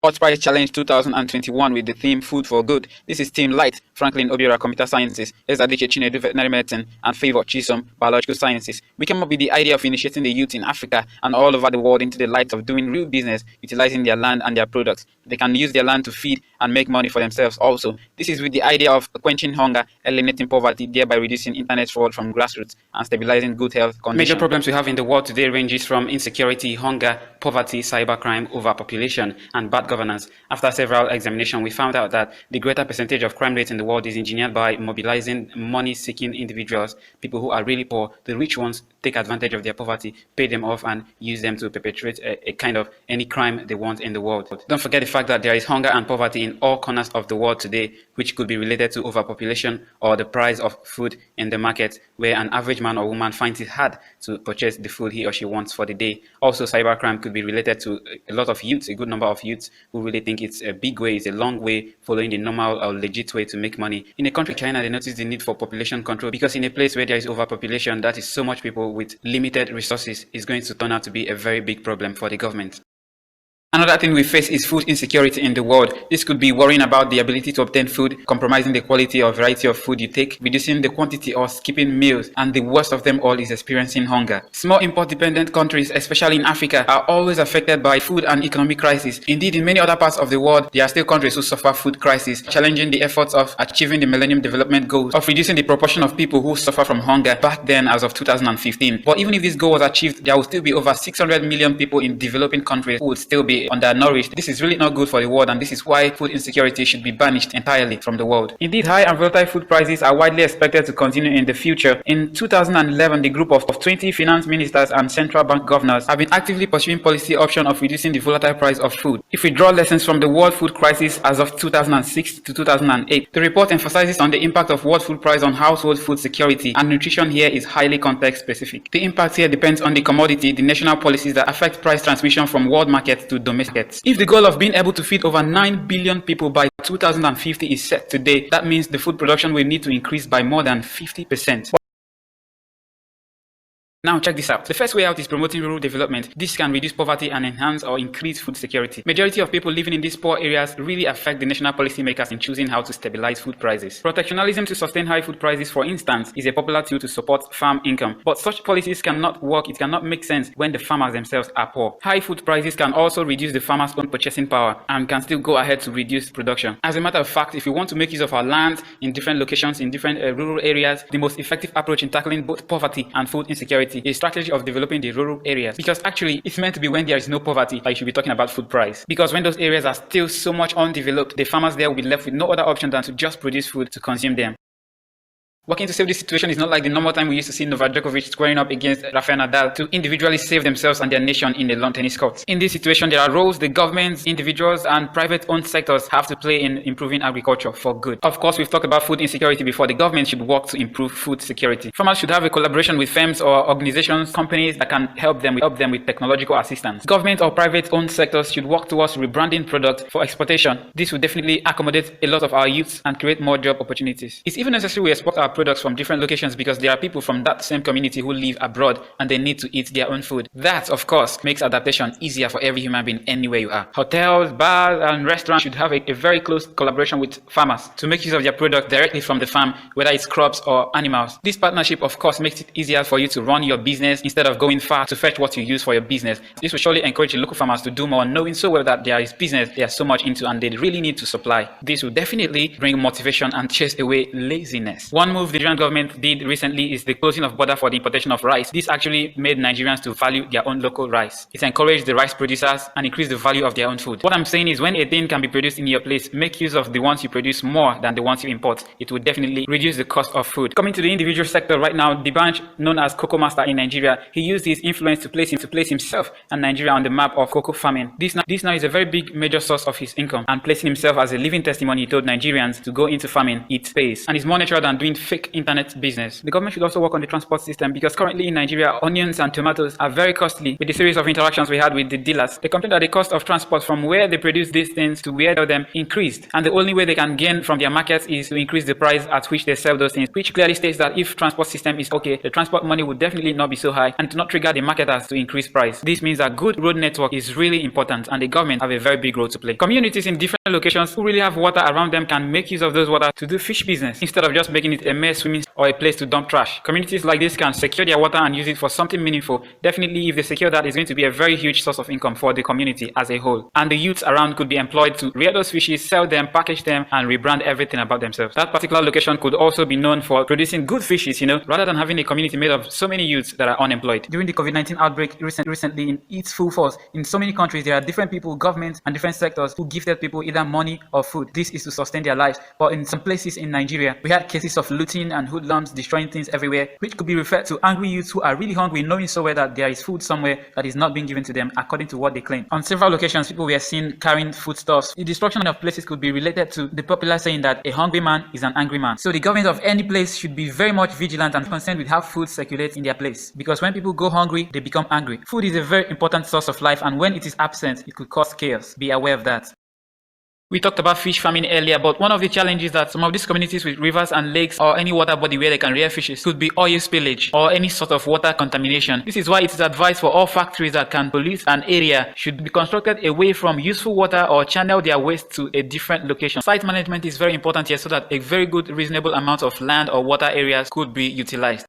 Hult Prize Challenge 2021 with the theme Food for Good. This is Team Light, Franklin Obiora, Computer Sciences, Ezadiche Chinedu, Veterinary Medicine, and Favor Chisom, Biological Sciences. We came up with the idea of initiating the youth in Africa and all over the world into the light of doing real business, utilizing their land and their products. They can use their land to feed and make money for themselves also. This is with the idea of quenching hunger, eliminating poverty, thereby reducing internet fraud from grassroots and stabilizing good health conditions. Major problems we have in the world today ranges from insecurity, hunger, poverty, cybercrime, overpopulation, and bad governance. After several examinations, we found out that the greater percentage of crime rate in the world is engineered by mobilizing money-seeking individuals, people who are really poor. The rich ones take advantage of their poverty, pay them off, and use them to perpetrate a kind of any crime they want in the world. Don't forget the fact that there is hunger and poverty in all corners of the world today, which could be related to overpopulation or the price of food in the market, where an average man or woman finds it hard to purchase the food he or she wants for the day. Also, cybercrime could be related to a lot of youths, a good number of youths who really think it's a big way, it's a long way, following the normal or legit way to make money. In a country, China, they notice the need for population control, because in a place where there is overpopulation, that is so much people with limited resources, is going to turn out to be a very big problem for the government. Another thing we face is food insecurity in the world. This could be worrying about the ability to obtain food, compromising the quality or variety of food you take, reducing the quantity or skipping meals, and the worst of them all is experiencing hunger. Small import-dependent countries, especially in Africa, are always affected by food and economic crisis. Indeed, in many other parts of the world, there are still countries who suffer food crisis, challenging the efforts of achieving the Millennium Development Goals of reducing the proportion of people who suffer from hunger back then as of 2015. But even if this goal was achieved, there will still be over 600 million people in developing countries who would still be undernourished. This is really not good for the world, and this is why food insecurity should be banished entirely from the world. Indeed, high and volatile food prices are widely expected to continue in the future. In 2011, the group of 20 finance ministers and central bank governors have been actively pursuing policy option of reducing the volatile price of food. If we draw lessons from the world food crisis as of 2006 to 2008, the report emphasizes on the impact of world food price on household food security, and nutrition here is highly context specific. The impact here depends on the commodity, the national policies that affect price transmission from world markets to domestic. If the goal of being able to feed over 9 billion people by 2050 is set today, that means the food production will need to increase by more than 50%. Now check this out. The first way out is promoting rural development. This can reduce poverty and enhance or increase food security. Majority of people living in these poor areas really affect the national policymakers in choosing how to stabilize food prices. Protectionism to sustain high food prices, for instance, is a popular tool to support farm income. But such policies cannot work, it cannot make sense when the farmers themselves are poor. High food prices can also reduce the farmers' own purchasing power and can still go ahead to reduce production. As a matter of fact, if you want to make use of our land in different locations, in different rural areas, the most effective approach in tackling both poverty and food insecurity a strategy of developing the rural areas, because actually it's meant to be when there is no poverty that you should be talking about food price, because when those areas are still so much undeveloped, the farmers there will be left with no other option than to just produce food to consume them. Working to save this situation is not like the normal time we used to see Novak Djokovic squaring up against Rafael Nadal to individually save themselves and their nation in the lawn tennis court. In this situation, there are roles the governments, individuals, and private-owned sectors have to play in improving agriculture for good. Of course, we've talked about food insecurity before. The government should work to improve food security. Farmers should have a collaboration with firms or organizations, companies that can help them with technological assistance. Government or private-owned sectors should work towards rebranding products for exportation. This will definitely accommodate a lot of our youths and create more job opportunities. It's even necessary we export our products from different locations, because there are people from that same community who live abroad and they need to eat their own food. That, of course, makes adaptation easier for every human being anywhere you are. Hotels, bars, and restaurants should have a very close collaboration with farmers to make use of their product directly from the farm, whether it's crops or animals. This partnership, of course, makes it easier for you to run your business instead of going far to fetch what you use for your business. This will surely encourage the local farmers to do more, knowing so well that there is business they are so much into and they really need to supply. This will definitely bring motivation and chase away laziness. One move the Nigerian government did recently is the closing of border for the importation of rice. This actually made Nigerians to value their own local rice. It encouraged the rice producers and increased the value of their own food. What I'm saying is, when a thing can be produced in your place, make use of the ones you produce more than the ones you import. It will definitely reduce the cost of food. Coming to the individual sector right now, the branch known as Cocoa Master in Nigeria, he used his influence to place himself and Nigeria on the map of cocoa farming. This now is a very big major source of his income, and placing himself as a living testimony, he told Nigerians to go into farming, it pays, and it's more natural than doing fake fake internet business. The government should also work on the transport system because currently in Nigeria, onions and tomatoes are very costly. With the series of interactions we had with the dealers, they complained that the cost of transport from where they produce these things to where they sell them increased, and the only way they can gain from their markets is to increase the price at which they sell those things, which clearly states that if transport system is okay, the transport money would definitely not be so high and to not trigger the marketers to increase price. This means that good road network is really important and the government have a very big role to play. Communities in different locations who really have water around them can make use of those water to do fish business instead of just making it a mere swimming or a place to dump trash. Communities like this can secure their water and use it for something meaningful. Definitely, if they secure that, it's going to be a very huge source of income for the community as a whole. And the youths around could be employed to rear those fishes, sell them, package them, and rebrand everything about themselves. That particular location could also be known for producing good fishes, rather than having a community made of so many youths that are unemployed. During the COVID-19 outbreak recently in its full force, in so many countries, there are different people, governments, and different sectors who gifted people either money or food. This is to sustain their lives. But in some places in Nigeria, we had cases of looting and hoodlums destroying things everywhere, which could be referred to angry youths who are really hungry, knowing so well that there is food somewhere that is not being given to them according to what they claim. On several occasions, people were seen carrying foodstuffs. The destruction of places could be related to the popular saying that a hungry man is an angry man. So the government of any place should be very much vigilant and concerned with how food circulates in their place. Because when people go hungry, they become angry. Food is a very important source of life, and when it is absent, it could cause chaos. Be aware of that. We talked about fish farming earlier, but one of the challenges that some of these communities with rivers and lakes or any water body where they can rear fishes could be oil spillage or any sort of water contamination. This is why it is advised for all factories that can pollute an area should be constructed away from useful water or channel their waste to a different location. Site management is very important here so that a very good reasonable amount of land or water areas could be utilized.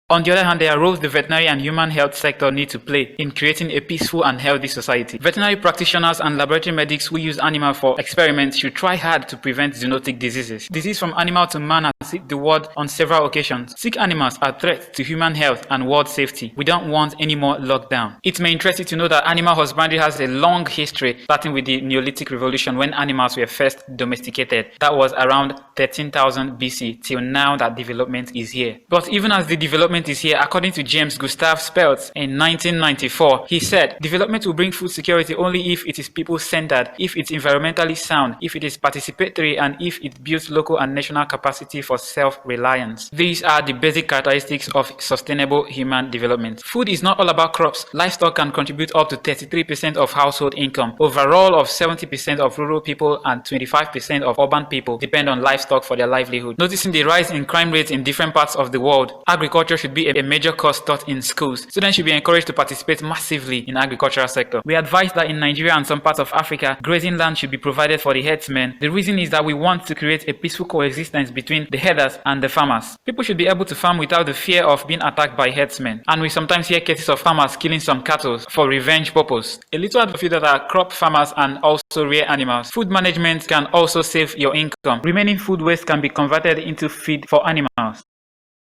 On the other hand, there are roles the veterinary and human health sector need to play in creating a peaceful and healthy society. Veterinary practitioners and laboratory medics who use animals for experiments should try hard to prevent zoonotic diseases. Disease from animal to man has hit the world on several occasions. Sick animals are threats to human health and world safety. We don't want any more lockdown. It may interest you to know that animal husbandry has a long history, starting with the Neolithic Revolution when animals were first domesticated. That was around 13,000 BC till now that development is here. But even as the development is here, according to James Gustav Speltz in 1994, he said, development will bring food security only if it is people-centered, if it's environmentally sound, if it is participatory, and if it builds local and national capacity for self-reliance. These are the basic characteristics of sustainable human development. Food is not all about crops. Livestock can contribute up to 33% of household income. Overall, of 70% of rural people and 25% of urban people depend on livestock for their livelihood. Noticing the rise in crime rates in different parts of the world, agriculture should be a major course taught in schools. Students should be encouraged to participate massively in agricultural sector. We advise that in Nigeria and some parts of Africa, grazing land should be provided for the herdsmen. The reason is that we want to create a peaceful coexistence between the herders and the farmers. People should be able to farm without the fear of being attacked by herdsmen. And we sometimes hear cases of farmers killing some cattle for revenge purpose. A little advice that are crop farmers and also rear animals. Food management can also save your income. Remaining food waste can be converted into feed for animals.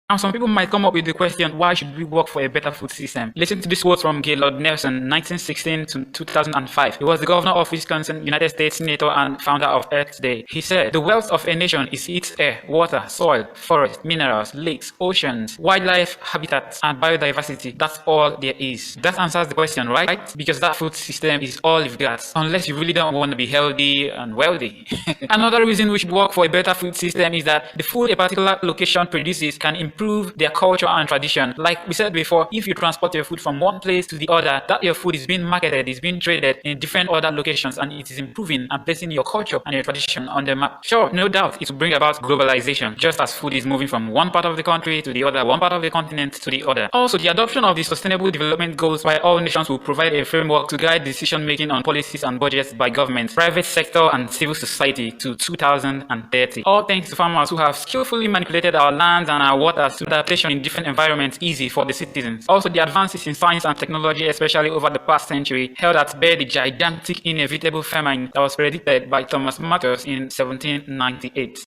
Now, some people might come up with the question, why should we work for a better food system? Listen to this quote from Gaylord Nelson, 1916 to 2005. He was the governor of Wisconsin, United States senator and founder of Earth Day. He said, the wealth of a nation is its air, water, soil, forest, minerals, lakes, oceans, wildlife, habitats, and biodiversity. That's all there is. That answers the question, right? Because that food system is all you've got, unless you really don't want to be healthy and wealthy. Another reason we should work for a better food system is that the food a particular location produces can improve their culture and tradition. Like we said before, if you transport your food from one place to the other, that your food is being marketed, is being traded in different other locations, and it is improving and placing your culture and your tradition on the map. Sure, no doubt it will bring about globalization, just as food is moving from one part of the country to the other, one part of the continent to the other. Also, the adoption of the Sustainable Development Goals by all nations will provide a framework to guide decision making on policies and budgets by government, private sector, and civil society to 2030. All thanks to farmers who have skillfully manipulated our lands and our waters to adaptation in different environments easy for the citizens. Also, the advances in science and technology, especially over the past century, held at bay the gigantic inevitable famine that was predicted by Thomas Malthus in 1798.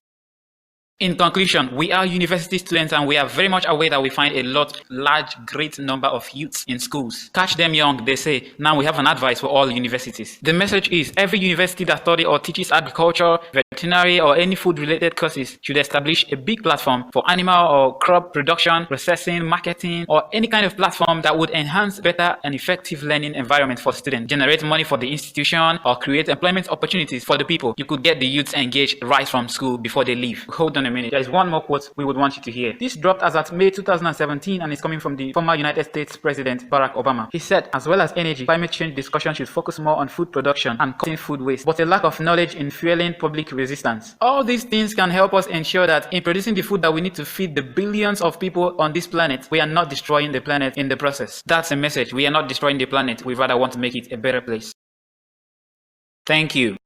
In conclusion, we are university students and we are very much aware that we find a large, great number of youths in schools. Catch them young, they say. Now we have an advice for all universities. The message is every university that studies or teaches agriculture, veterinary or any food-related courses should establish a big platform for animal or crop production, processing, marketing, or any kind of platform that would enhance better and effective learning environment for students, generate money for the institution, or create employment opportunities for the people. You could get the youths engaged right from school before they leave. Hold on a minute. There is one more quote we would want you to hear. This dropped as at May 2017 and is coming from the former United States President Barack Obama. He said, as well as energy, climate change discussion should focus more on food production and cutting food waste, but a lack of knowledge in fueling public resistance. All these things can help us ensure that in producing the food that we need to feed the billions of people on this planet, we are not destroying the planet in the process. That's a message. We are not destroying the planet. We rather want to make it a better place. Thank you.